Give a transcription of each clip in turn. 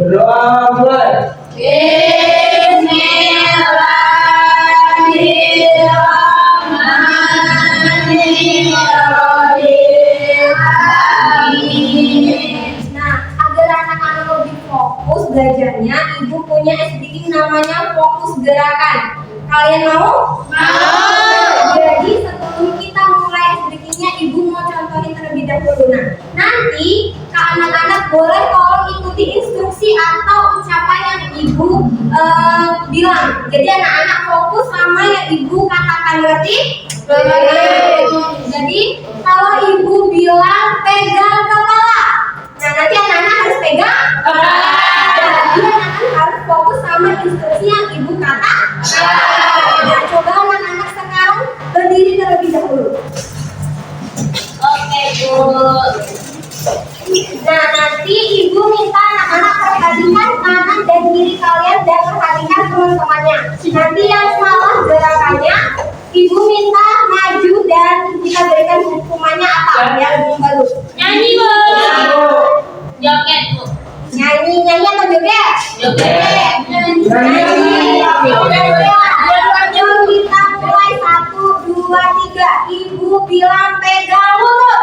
Berdoa mulai. Nah, agar anak-anak lebih fokus belajarnya, ibu punya SDG namanya fokus gerakan. Kalian mau? Mau. Jadi sebelum kita mulai SDG-nya, ibu mau contohin terlebih dahulu. Nah, nanti ke anak-anak boleh tolong ikuti instruksi atau ucapan yang ibu bilang. Jadi anak-anak fokus sama yang ibu katakan, ngerti? Jadi kalau ibu bilang pegang kepala, nah nanti anak-anak harus pegang kepala. Jadi anak-anak harus fokus sama instruksi yang ibu katakan. Nah, coba anak-anak sekarang berdiri terlebih dahulu. Oke, Bu. Nah, nanti ibu minta anak-anak perhatikan kanan dan kiri kalian dan perhatikan teman-temannya. Nanti yang salah gerakannya, ibu minta maju dan kita berikan hukumannya apa? Yang bagus. Nyanyi, Bu. Joget, Bu. Nyanyi atau joget? Joget. Nyanyi. Ayo kita mulai 1, 2, 3. Ibu bilang pegang lutut.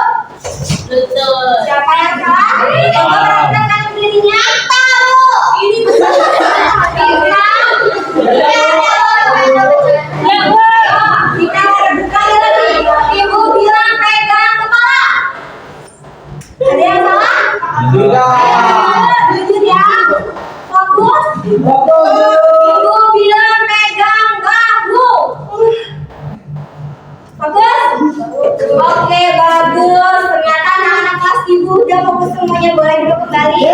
Lutut. Siapa yang salah? Coba perhatikan kanan kirinya. Tahu. Ini kita sekali lagi. Ibu bilang pegang kepala. Ada yang salah? Jujur ya. Fokus. Ibu bilang pegang bahu. Bagus? Oke, bagus. Ternyata anak-anak kelas ibu udah fokus semuanya. Boleh duduk kembali.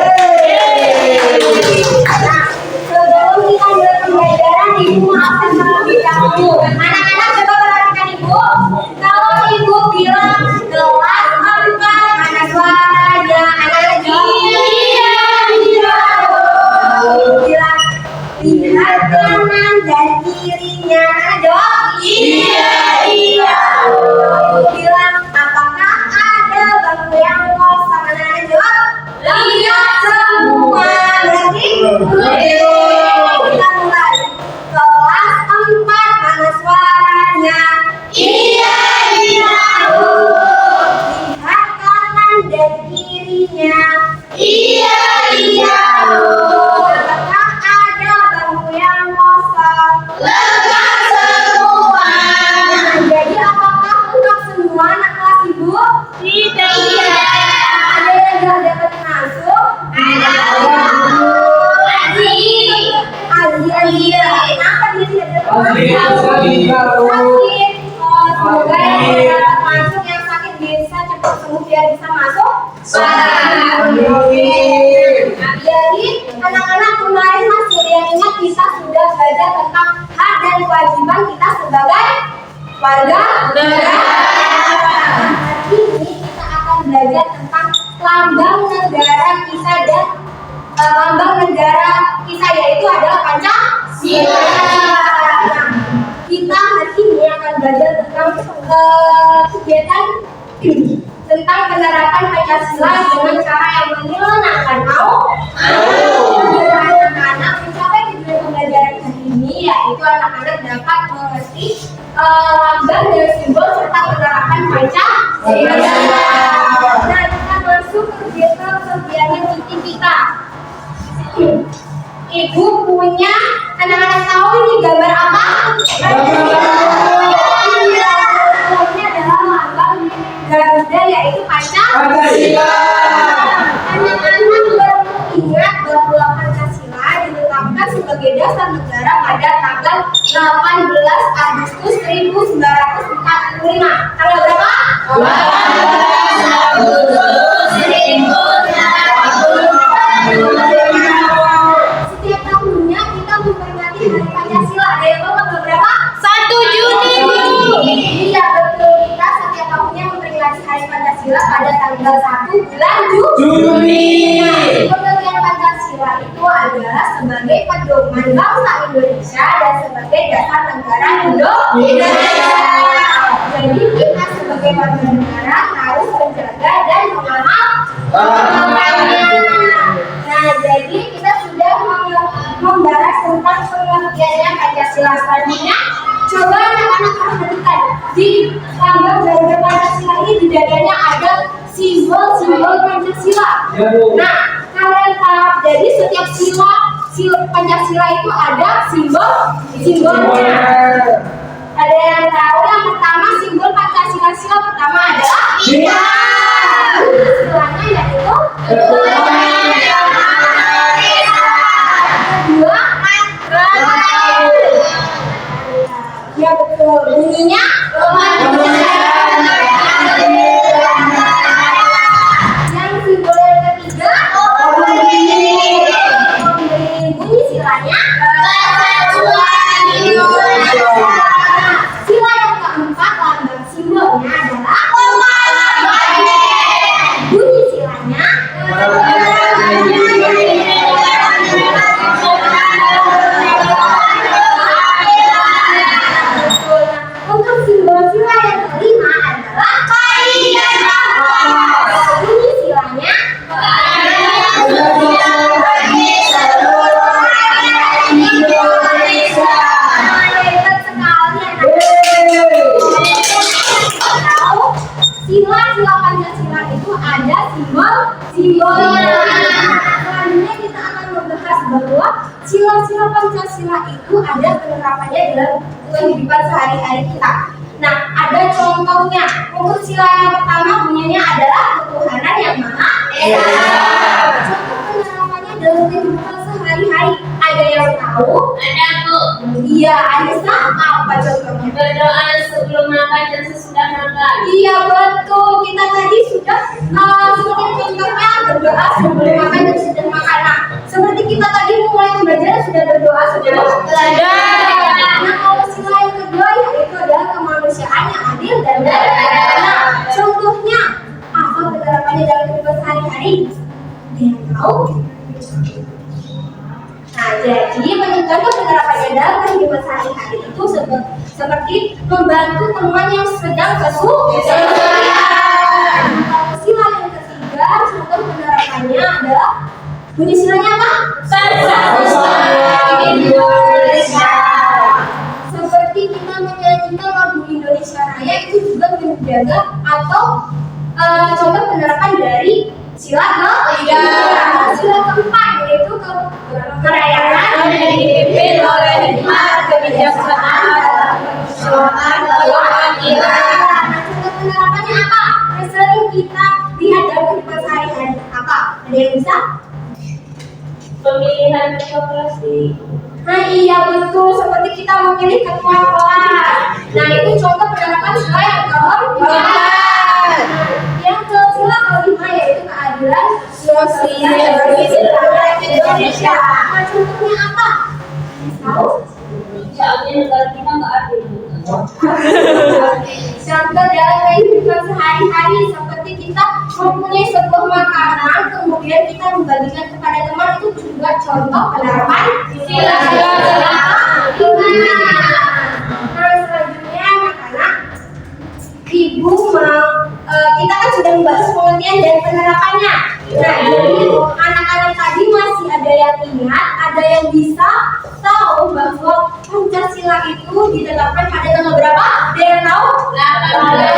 Nah, sebelum kita mulai pembelajaran, ibu maafkan terlebih dahulu. Anak-anak coba perhatikan ibu. Kalau ibu bilang kelas 4, mana suaranya? Anak-anak bilang lihat kanan dan kirinya. Jawab iya. Bilang apakah ada bangku yang kosong? Anak-anak jawab lihat semua. Berarti kita mulai. Kelas 4, mana suaranya? Iya. Lihat kanan dan kirinya. Iya. Apakah ada bangku yang kosong? Lengkap semua. Jadi apakah lengkap semua anak kelas ibu? Tidak. Ada yang gak dapat masuk? Ada. Azi. Kenapa dia tidak dapat masuk? Sakit. Semoga yang dapat masuk, yang sakit bisa cepat sembuh biar bisa masuk. Jadi anak-anak kemarin masih yang ingat kita sudah belajar tentang hak dan kewajiban kita sebagai warga negara. Hari ini kita akan belajar tentang lambang negara kita dan lambang negara kita yaitu adalah Pancasila. Kita hari ini akan belajar tentang kegiatan tentang penerapan Pancasila dengan cara yang menyenangkan. Mau? Anak-anak mencapai tujuan pembelajaran hari ini yaitu anak-anak dapat mengerti lambang dan simbol serta penerapan Pancasila. Nah, kita masuk ke kegiatan inti kita. Ibu punya, anak-anak tahu ini gambar apa? Ini adalah lambang Garuda yaitu Pancasila. Anak-anak perlu ingat bahwa Pancasila ditetapkan sebagai dasar negara pada tanggal 18 Agustus 1945. Tanggal berapa? 18 Agustus 1945. Setiap tahunnya kita memperingati Hari Pancasila. Ada yang tahu tanggal berapa? 1 Juni. Iya betul, kita setiap tahunnya memperingati Hari Pancasila pada tanggal 1 bulan Juni. Pengertian Pancasila itu adalah sebagai pedoman bangsa Indonesia dan sebagai dasar negara Indonesia. Jadi kita sebagai warga negara harus menjaga dan mengamalkannya. Nah, jadi kita pengabdiannya Pancasila. Selanjutnya, coba anak-anak perhatikan di gambar dari Pancasila ini di dadanya ada simbol-simbol Pancasila. Nah, kalian tahu jadi setiap sila Pancasila itu ada simbolnya. Ada yang tahu yang pertama simbol Pancasila sila pertama adalah bintang. Silanya yaitu kedua ya betul bunyinya yang simbol yang ketiga bunyi silanya sila yang keempat lambang simbolnya adalah bunyi silanya untuk simbol sila yang kelima adalah bunyi silanya sila Pancasila itu ada simbolnya. Selanjutnya kita akan membahas bahwa sila-sila Pancasila itu ada penerapannya dalam kehidupan sehari-hari kita. Nah, ada contohnya. Untuk sila yang pertama bunyinya adalah ketuhanan yang Maha Esa. Contoh penerapannya dalam kehidupan sehari-hari. Ada yang tahu? Ada, Bu. Iya, Anissa, apa contohnya? Berdoa sebelum makan dan sesudah makan. Iya, betul. Kita tadi sudah sebagai contohnya berdoa sebelum makan dan sesudah makan. Nah, seperti kita tadi mulai belajar sudah berdoa sebelum belajar. Nah, kalau sila yang kedua yaitu adalah kemanusiaan yang adil dan beradab. Nah, contohnya apa penerapannya dalam kehidupan sehari-hari? Ada yang tahu? Nah, jadi contoh penerapannya dalam kehidupan sehari-hari itu seperti membantu teman yang sedang kesulitan. Kalau sila yang ketiga, contoh penerapannya adalah bunyi silanya apa? Bersatu Indonesia. Seperti kita menyanyikan lagu Indonesia Raya itu juga menjaga atau contoh penerapan dari sila ketiga. Sila keempat yaitu kerayaan yang dipimpin oleh hikmat kebijaksanaan dalam keadilan. Contoh penerapannya apa? Yang sering kita lihat dalam kehidupan sehari-hari apa? Ada yang bisa? Pemilihan ketua kelas. Nah, iya betul, seperti kita memilih ketua kelas. Nah, itu contoh penerapan sila yang keempat. Yang sila kelima yaitu keadilan sosial bagi rakyat Indonesia. Nah, contohnya apa? Tahu? Soalnya negara kita nggak adil. Contoh dalam kehidupan sehari-hari seperti kita mempunyai sebuah makanan kemudian kita membagikan kepada teman itu juga contoh penerapan sila kelima. Nah, selanjutnya anak-anak, Ibu kita kan sudah membahas pengertian dan penerapannya. Nah, jadi anak-anak tadi masih ada yang ingat, ada yang bisa tahu bahwa Pancasila itu ditetapkan pada tanggal berapa? Ada yang tahu? 18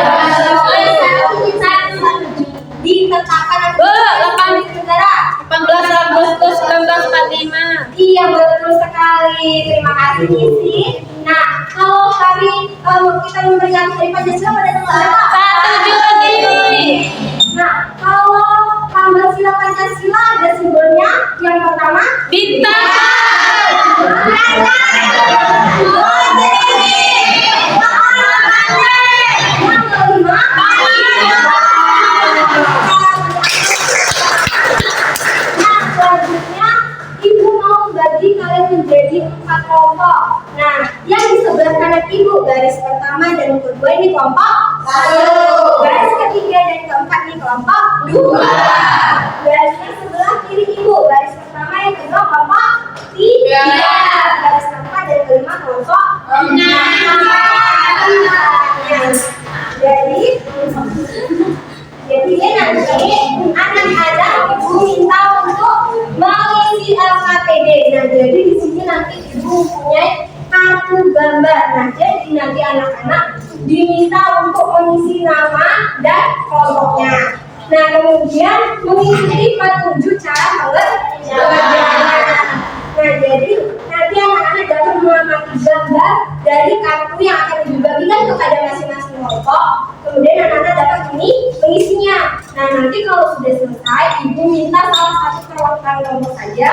ditetapkan di negara 18 Agustus 1945. Iya, betul sekali. Terima kasih Isi. Nah, kalau kita memberikan hari Pancasila pada tanggal berapa? 1 Juli. Nah, kalau tanggal sila Pancasila ada simbolnya. Yang pertama Bintang. Yang kelima Nah, selanjutnya Ibu mau membagi kalian menjadi 4 kelompok. Nah, yang di sebelah kanan Ibu garis pertama dan kedua ini kelompok 1. Garis ketiga dan keempat ini kelompok 2. Garis sebelah kiri Ibu garis pertama yang kedua kelompok 3. Garis keempat dan kelima kelompok 6. Jadi nanti anak-anak Ibu minta untuk mengisi LKPD. Nah, jadi di sini nanti Ibu ibu mempunyai kartu gambar. Nah, jadi nanti anak-anak diminta untuk mengisi nama dan kelompoknya. Nah, kemudian mengikuti petunjuk cara mengerjakan. Nah, jadi nanti anak-anak dapat mengamati gambar dari kartu yang akan dibagikan kepada masing-masing kelompok. Kemudian anak-anak dapat mengisinya. Nah, nanti kalau sudah selesai, ibu minta salah satu perwakilan kelompok saja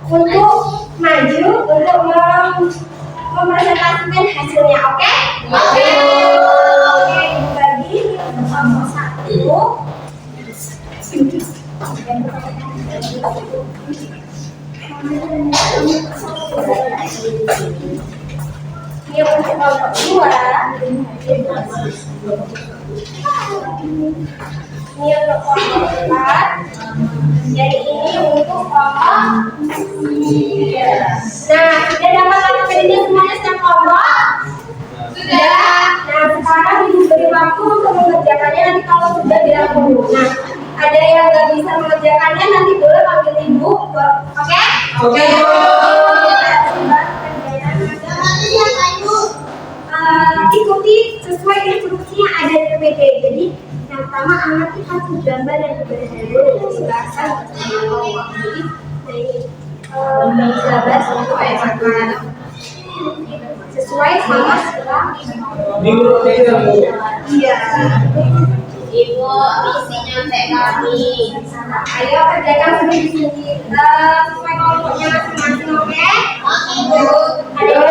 untuk maju untuk mempresentasikan hasilnya, oke? Oke, ibu bagi kelompok satu. Ini untuk kelompok dua. Ini untuk kelompok empat. Jadi ini untuk kelompok tiga. Nah, sudah dapat lakukannya semuanya setiap kelompok? Sudah. Nah, sekarang diberi waktu untuk mengerjakannya nanti kalau sudah dilakukan. Nah, ada yang nggak bisa mengerjakannya nanti boleh panggil ibu, oke? Oke. Ikuti sesuai instruksi yang ada di PPT. Jadi yang pertama amati kartu gambar yang diberikan dulu. Silakan sesuai sama minggu iya. Ibu, isinya teh kami. Ayo kerjakan sendiri di sini. Sesuai kelompoknya masing-masing, oke? Ayo.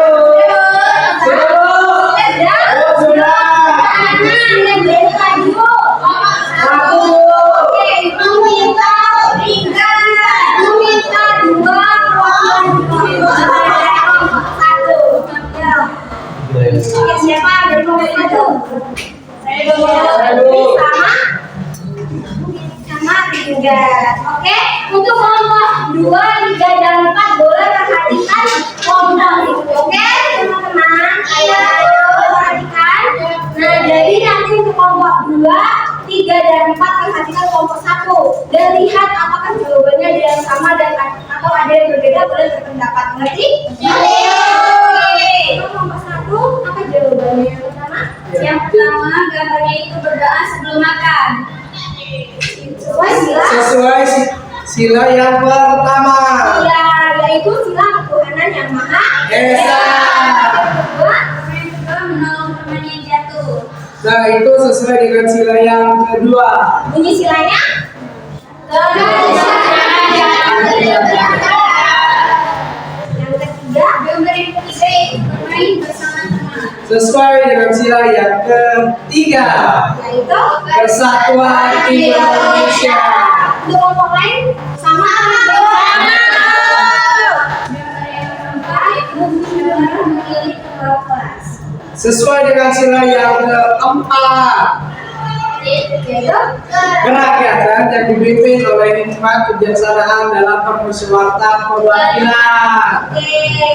Siapa dari kelompok satu? Sama tiga. Oke, untuk kelompok 2, 3, dan 4 boleh perhatikan kelompok itu. Oke, teman-teman. Ayo perhatikan. Nah, jadi nanti untuk kelompok 2, 3, dan 4 perhatikan kelompok 1 dan lihat apakah jawabannya ada yang sama dan atau ada yang berbeda, boleh berpendapat. Ngerti? Untuk kelompok 1 apa jawabannya yang pertama? Yang pertama, gambarnya itu berdoa sebelum makan. sesuai sila yang pertama. Iya, yaitu sila ketuhanan yang maha esa. Yang kedua, menolong teman yang jatuh. Nah, itu sesuai dengan sila yang kedua. Bunyi silanya? Yang ketiga, Gambar yang ketiga, bermain bersama teman. Sesuai dengan sila yang ketiga. yaitu Persatuan Indonesia. Untuk kelompok lain sama apa? Gambar yang keempat, memilih kepala kelas. Sesuai dengan sila yang keempat. Yaitu Kerakyatan yang dipimpin oleh hikmat kebijaksanaan dalam permusyawaratan perwakilan. oke,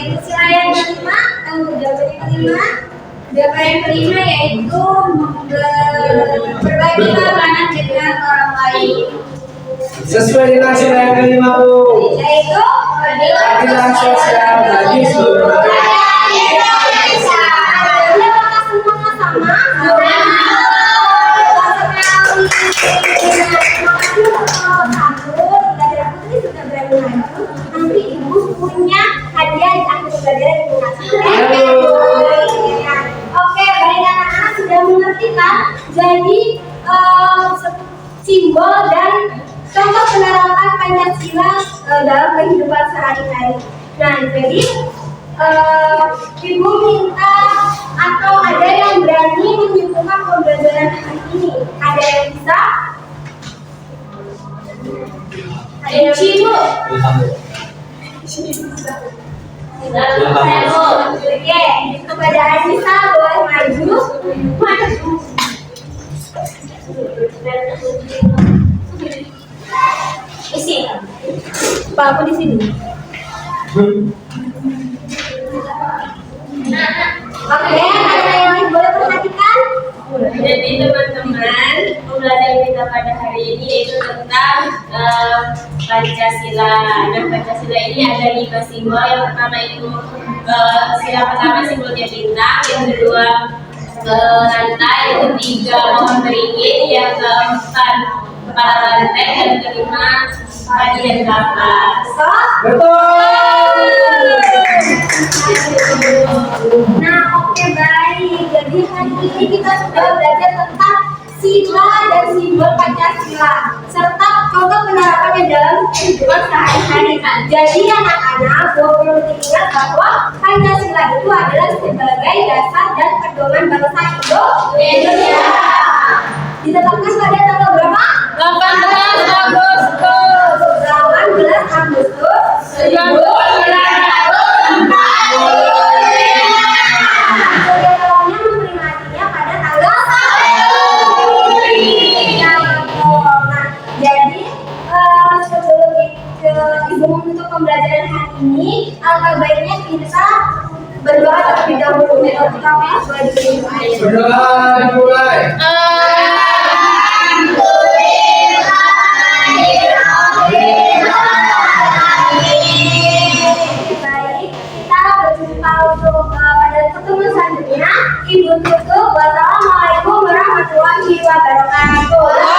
itu sila yang kelima. Untuk jawaban yang kelima, Gambar yang kelima yaitu berbagi makanan dengan orang lain. Sesuai dengan sila yang kelima, Bu. yaitu Keadilan sosial bagi seluruh rakyat. Indonesia. Jadi apakah semuanya sama? Nanti ibu punya hadiah di akhir pembelajaran yang mengasihkan. Oke, baik anak-anak sudah mengerti kan? Jadi simbol dan contoh penerapan Pancasila dalam kehidupan sehari-hari. Nah, jadi ibu minta atau ada yang berani menyimpulkan pembelajaran hari ini? Ada yang bisa? Ada yang Ibu. Oke, kepada Anissa boleh maju. Isi. Pak, aku di sini. Oke, ada yang lain boleh perhatikan? Jadi teman-teman, pembelajaran kita pada hari ini yaitu tentang Pancasila. Nah, Pancasila ini ada 5 simbol. Yang pertama itu Sila pertama simbolnya bintang, yang kedua rantai, yang ketiga pohon beringin, yang keempat kepala banteng, dan kelima padi dan kapas. Nah, oke, baik. Jadi hari ini kita sudah belajar tentang sila dan simbol Pancasila serta contoh penerapannya dalam kehidupan sehari-hari. Jadi anak-anak perlu diingat bahwa Pancasila itu adalah sebagai dasar dan pedoman bangsa Indonesia. Ditetapkan pada tanggal berapa? 18 Agustus 18 Agustus 1945. Kegiatannya memperingatinya pada tanggal 1. Nah, jadi sebelum Ibu menutup pembelajaran hari ini, alangkah baiknya kita berdoa terlebih dahulu. Metode kami boleh dimulai. Berdoa dimulai. Baik, kita berjumpa untuk pada pertemuan selanjutnya. Ibu tutup. Wassalamualaikum warahmatullahi wabarakatuh.